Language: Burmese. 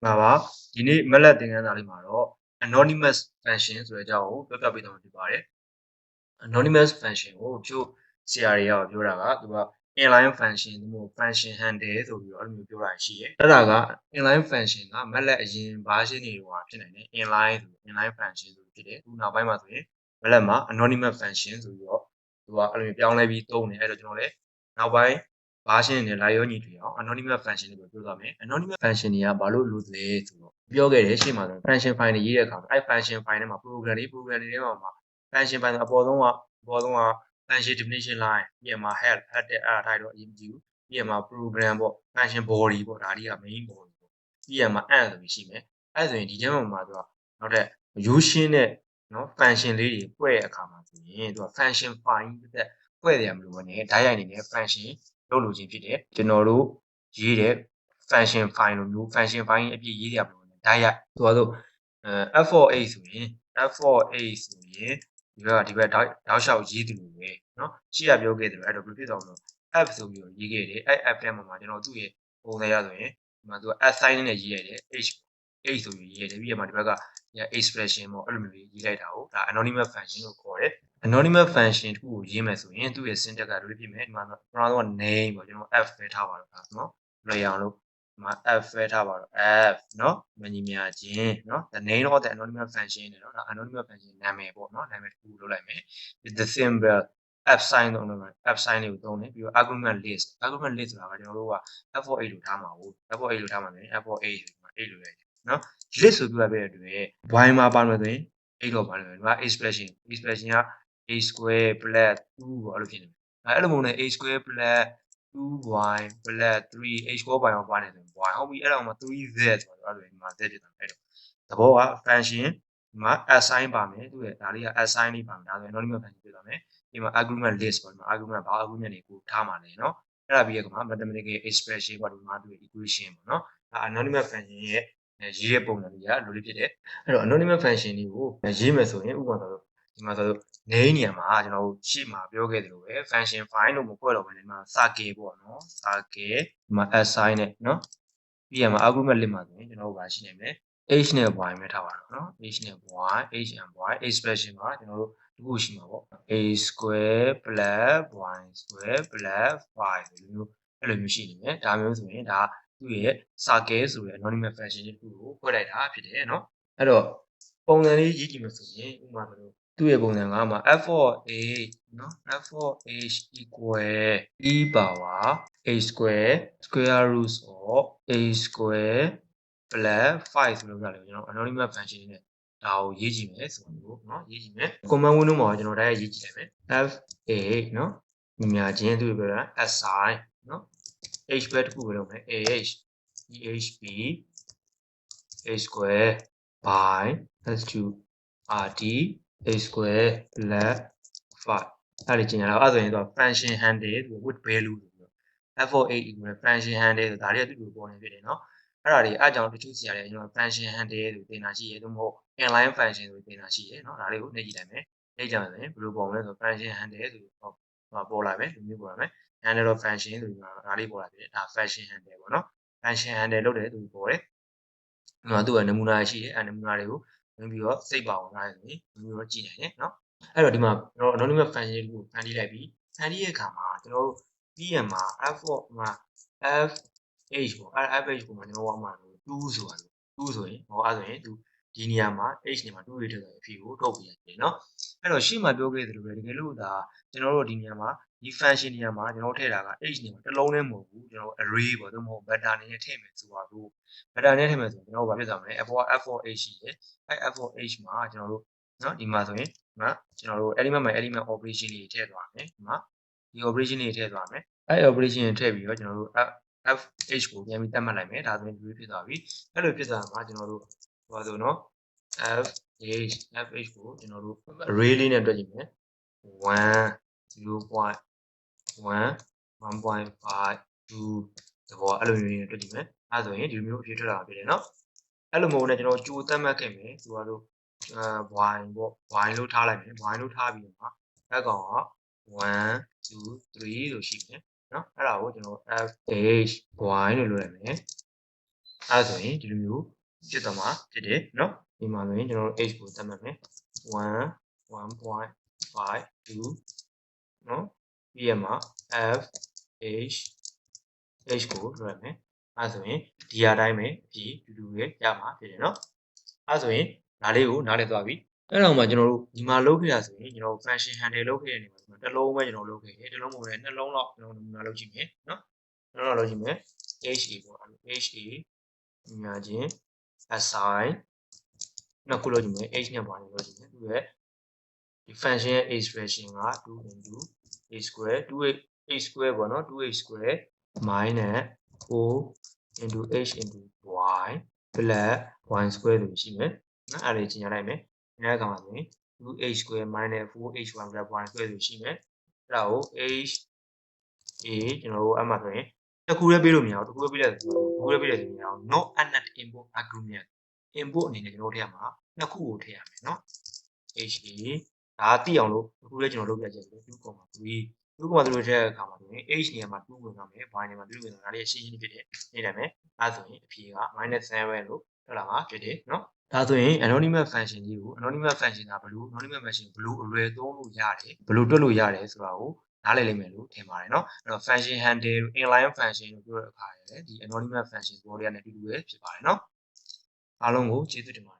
မှာပါဒီနေ့မက်လက်သင်ခန်းစာလေးမှာတော့ anonymous function ဆိုတဲ့အကြောင်းကိုပြောပြပေးသွားမှာဖြစ်ပါတယ် anonymous function ကိုတချို့ဆရာတွေကပြောတာကသူက inline function ဒီမျိုး function handle ဆိုပြီးတော့အဲ့လိုမျိုးပြောတာရှိတယ်အဲ့ဒါက inline function ကမက်လက်အရင် version တွေဟိုဖြစ်နိုင်တယ် inline function ဆိုဖြစ်တယ်အခုနောက်ပိုင်းမှာဆိုရင်မက်လက်မှာ anonymous function ဆိုပြီးတော့သူကအဲ့လိုမျိုးပြောင်းလဲပြီးသုံးတယ်အဲ့တော့ကျွန်တော်လည်းနောက်ပိုင်းversion နဲ့လိုက်ရောညီတွေ့အောင် anonymous function တွေကိုပြောသွားမယ် anonymous function တွေကဘာလို့လို့လဲဆိုတော့ပြောခဲ့တယ်ရှေ့မှာဆို function file တွေရေးတဲ့အခါမှာအဲ့ function file ထဲမှာ program တွေထဲမှာ function file အပေါ်ဆုံးက function definition line ပြီးရင်မှာ head တဲ့အဲ့ဒါထားတော့အရင်ကြည့်ပြီးရင်မှာ program ပေါ့ function body ပေါ့ဒါလေးက main body ပေါ့ပြီးရင်မှာ and ဆိုပြီးရှိမယ်အဲ့ဆိုရင်ဒီထဲမှာသူကနောက်ထပ်ရိုးရှင်းတဲ့နော် function လေးတွေဖွဲ့တဲ့အခါမှာဆိုရင်သူက function file တက်ဖွဲ့တယ်မလို့ဘဲနဲ့ဓာတ်ရိုက်အနေနဲ့ function လုပ်လို့ခြင်းဖြစ်တယ်ကျွန်တော်တို့ရေးတဲ့ function file လိုမျိုး function file အပြည့်ရေးရမလို့ဓာတ်ရိုက်သူကဆိုf4a ဆိုရင် f4a ဆိုရင်ဒီဘက်တောက်လျှောက်ရေးတယ်လို့ပဲเนาะရှေ့ကပြောခဲ့တယ်အဲ့တော့ဘယ်လိုဖြစ်သွားမလဲ f ဆိုပြီးတော့ရေးခဲ့တယ်အဲ့ f ထဲမှာကျွန်တော်သူ့ရဲ့ပုံစံရဆိုရင်ဒီမှာသူက assign နဲ့ရေးရတယ် h ဆိုပြီးရေးရတယ်ပြီးတော့ဒီဘက်က expression ပေါ့အဲ့လိုမျိုးရေးလိုက်တာကိုဒါ anonymous function လို့ခေါ်တယ် anonymous function တခုကိုရေးမယ်ဆိုရင်သူ့ရဲ့ syntax ကလိုဖြစ်မယ်ဒီမှာကျွန်တော်တို့က name ပေါ့ကျွန်တော် f ပဲထားပါတော့เนาะလွယ်အောင်လို့ဒီမှာ f ပဲထားပါတော့ f เนาะမညီမြခြင်းเนาะ the name of the anonymous function နဲ့เนาะဒါ anonymous function နာမည်ပေါ့เนาะနာမည်တစ်ခုလုပ်လိုက်မယ် the symbol f sign သုံးလို့f sign လေးကိုသုံးတယ်ပြီးတော့ argument list ဆိုတာကကျွန်တော်တို့က f4a လို့ထားမှာဟုတ် f4a လို့ထားမှာလေ f4a ဆိုဒီမှာ8လို့ရတယ်เนาะ list ဆိုပြတဲ့အတွက် y မှာပါမယ်ဆိုရင်8တော့ပါလိမ့်မယ်ဒီမှာ expression က a square plus 2ပေါ့အဲ့လိုဖြစ်နေမယ်အဲ့လိုမျိုးနဲ့ a square plus 2y plus 3 h square ဘာနဲ့ဆိုရင် y ဟုတ်ပြီအဲ့တော့မှ 3z ဆိုတော့အဲ့လိုဒီမှာ z ဖြစ်သွားတယ်အဲ့တော့သဘောက function ဒီမှာ assign ပါမယ်သူ့ရဲ့ဒါလေးက assign လေးပါမယ်ဒါဆိုရင် anonymous function ဖြစ်သွားမယ်ဒီမှာ argument list ပေါ့ဒီမှာ argument ဘာ argument တွေကိုထားမှာလဲเนาะအဲ့ဒါပြီးရကမှာ mathematical expression ပေါ့ဒီမှာသူ့ရဲ့ equation ပေါ့เนาะဒါ anonymous function ရဲ့ရေးတဲ့ပုံစံလေးကလိုလေးဖြစ်တယ်အဲ့တော့ anonymous function တွေကိုရေးမယ်ဆိုရင်ဥပမာဆိုလို့ဒီမှာဆိုလို့ name နေရာမှာကျွန်တော်တို့ရှေ့မှာပြောခဲ့သလိုပဲ function file လို့မဖွဲ့တော့ဘဲနဲ့ဒီမှာ circle ပေါ့နော် circle ဒီမှာ assign နဲ့เนาะပြီးရမှာ argument list မှာဆိုရင်ကျွန်တော်တို့ဗာရှိနေမယ် h နဲ့ y ပဲထားပါတော့เนาะ h နဲ့ y h and y expression မှာကျွန်တော်တို့ဒီခုရှိမှာပေါ့ a square plus y square plus 5ဆိုလိုမျိုးအဲ့လိုမျိုးရှိနေမယ်ဒါမျိုးဆိုရင်ဒါသူ့ရဲ့ circle ဆိုတဲ့ anonymous function တစ်ခုကိုဖွဲ့လိုက်တာဖြစ်တယ်เนาะအဲ့တော့ပုံစံလေးရေးကြည့်မယ်ဆိုရင်ဥပမာဆိုလို့သူ့ရဲ့ပုံစံကမှာ f4a เนาะ f4h equal e power a square square root of a square plus 5ဆိုလို့ရတယ်ကျွန်တော် anonymous function နဲ့ဒါကိုရေးကြည့်မယ်ဆိုတော့เนาะရေးကြည့်မယ် command window မှာကျွန်တော်ဒါရေးကြည့်လိုက်မယ် f8 เนาะညီမြချင်းသူ့ပြောတာ assign เนาะ h ပဲတစ်ခုပဲလုပ်မယ် ah ehb a square by s2 rt a square plus 5အဲ့ဒီကျင်ရတော့အဲ့ဆိုရင်တော့ function handle with value ဆိုပြီးတော့ f4a equal function handle ဆိုဒါတွေကတူတူပေါ်နေဖြစ်တယ်เนาะအဲ့ဒါတွေအားကြောင့်တချို့စီရတယ်ကျွန်တော် function handle ဆိုသင်တာရှိရဲသို့မဟုတ် inline function ဆိုသင်တာရှိရဲเนาะဒါတွေကိုနှိပ်ကြည့်လိုက်မယ်နှိပ်ကြမယ်ဆိုရင်ဘယ်လိုပေါ်မလဲဆို function handle ဆိုပြီးတော့ပေါ်လာမယ်ဒီမျိုးပေါ်လာမယ် handle of function ဆိုပြီးတော့ဒါလေးပေါ်လာပြီဒါ function handle ပေါ့เนาะ function handle လုပ်တယ်သူပေါ်တယ်ဒီမှာသူ့ကနမူနာရှိတယ်အဲနမူနာတွေကိုဝင်ပြီးတော့စိတ်ပါအောင်ထားရဆိုရင်ဝင်ပြီးတော့ကြည့်နိုင်တယ်เนาะအဲ့တော့ဒီမှာကျွန်တော် anonymous function လေးကိုဖန်တီးလိုက်ပြီးဖန်တီးတဲ့အခါမှာကျွန်တော်တို့ပြီးရမှာ f4 မှာ fh ပေါ့အဲ fh ကိုမှကျွန်တော်ကမှာ2ဆိုတာ2ဆိုရင်ဟောအဲ့ဆိုရင်သူဒီနေရာမှာ h နေရာမှာ2ရေးထည့်တယ်အဖြေကိုထုတ်ပြရတယ်เนาะအဲ့တော့ရှေ့မှာပြောခဲ့သလိုပဲတကယ်လို့ဒါကျွန်တော်တို့ဒီနေရာမှာဒီ function နေရာမှာကျွန်တော်ထည့်တာက h နေရာမှာတစ်လုံးလည်းမဟုတ်ဘူးကျွန်တော် array ပေါ့သို့မဟုတ် vector အနေနဲ့ထည့်မယ်ဆိုတော့vector နဲ့ထည့်မယ်ဆိုရင်ကျွန်တော်တို့ဘာဖြစ်သွားမလဲ f4h ရှိတယ်အဲ f4h မှာကျွန်တော်တို့เนาะဒီမှာဆိုရင်ဒီမှာကျွန်တော်တို့ element by element operation တွေထည့်သွားမယ်ဒီမှာဒီ operation တွေထည့်သွားမယ်အဲ operation တွေထည့်ပြီးတော့ကျွန်တော်တို့ fh ကိုပြန်ပြီးသတ်မှတ်လိုက်မယ်ဒါဆိုရင်ဒီလိုဖြစ်သွားပြီအဲ့လိုဖြစ်သွားမှာကျွန်တော်တို့ဟိုဆိုเนาะfh ကိုကျွန်တော်တို့ array လေးနဲ့တွက်ကြည့်မယ်1 0.1 1.5 2သဘောအဲ့လိုမျိုးနဲ့တွက်ကြည့်မယ်အဲ့ဆိုရင်ဒီလိုမျိုးအဖြေထွက်လာဖြစ်တယ်เนาะအဲ့လိုမျိုးနဲ့ကျွန်တော်ကြိုသတ်မှတ်ခဲ့မယ်ဆိုတော့y ပေါ့ y လို့ထားလိုက်မယ် y လို့ထားပြီးတော့မှအဲ့ကောင်က1 2 3လို့ရှိမယ်เนาะအဲ့ဒါကိုကျွန်တော် fh y လို့လုပ်လိုက်မယ် အဲ့ဆိုရင်ဒီလိုမျိုးဖြစ်သွားမှာဖြစ်တယ်နော်ဒီမှာဆိုရင်ကျွန်တော်တို့ h ကိုသတ်မှတ်မယ်1 1.52နော်ပြီးရမှာ f h h ကိုလွှဲမယ်အဲ့ဆိုရင်ဒီအတိုင်းပဲအဖြေတူတူပဲရမှာဖြစ်တယ်နော်အဲ့ဆိုရင်ဒါလေးကိုနားလည်သွားပြီအဲ့တော့မှကျွန်တော်တို့ဒီမှာလုပ်ခဲ့တာဆိုရင်ကျွန်တော် function handle လုပ်ခဲ့တဲ့နေရာမှာတစ်လုံးပဲကျွန်တော်လုပ်ခဲ့တယ်တစ်လုံးမဟုတ်ဘူးနှလုံးလောက်ကျွန်တော်နားလုပ်ကြည့်မယ်နော်နှလုံးလောက်လုပ်ကြည့်မယ် ha ပေါ့ ha ညာချင်း assign နောက်ခုလုပ်ကြည့်မယ် h နဲ့ပါနေလို့ကြည့်မယ်သူရဲ့ဒီ function ရဲ့ expression က2 into a square 2a square ပေါ့နော် 2a square minus 4 into h into y plus y square လို့ရှိမယ်နော်အဲ့ဒါလေးကျင်ရလိုက်မယ်အဲ့ဒါကမှဆိုရင် 2h square minus 4hy plus y square လို့ရှိမယ်အဲ့ဒါကို h a ကျွန်တော်တို့အမှဆိုရင်တစ်ခုလည်းပေးလို့မရဘူးတစ်ခုလည်းပေးလိုက်ဆိုတော့တစ်ခုလည်းပေးလိုက်ဆိုရင်မရအောင် not added input argument input အနေနဲ့ကျွန်တော်တို့ထည့်ရမှာနှစ်ခုကိုထည့်ရမယ်နော် ha ဒါသိအောင်လို့အခုလည်းကျွန်တော်လုပ်ပြချက်ဆို2.3 2.3ထည့်ရတဲ့အခါမှာဆိုရင် h နေရာမှာ2ဝင်သွားမယ် y နေရာမှာ3ဝင်သွားတာလေးရှင်းရှင်းဖြစ်တယ်နေတယ်မယ်အဲဆိုရင်အဖြေက -7 လို့ထွက်လာမှာဖြစ်တယ်နော်ဒါဆိုရင် anonymous function ကြီးကို anonymous function ကဘယ်လို anonymous function ဘယ်လိုအလွယ်သုံးလို့ရတယ်ဘယ်လိုတွက်လို့ရတယ်ဆိုတာကိုနားလည်လိမ့်မယ်လို့ထင်ပါတယ်เนาะအဲ့တော့ function handle တို့ inline function တို့ပြောတဲ့အခါရတယ်ဒီ anonymous function ဘောလေးနဲ့အတူတူပဲဖြစ်ပါတယ်เนาะအားလုံးကိုကျေးဇူးတင်ပါတယ်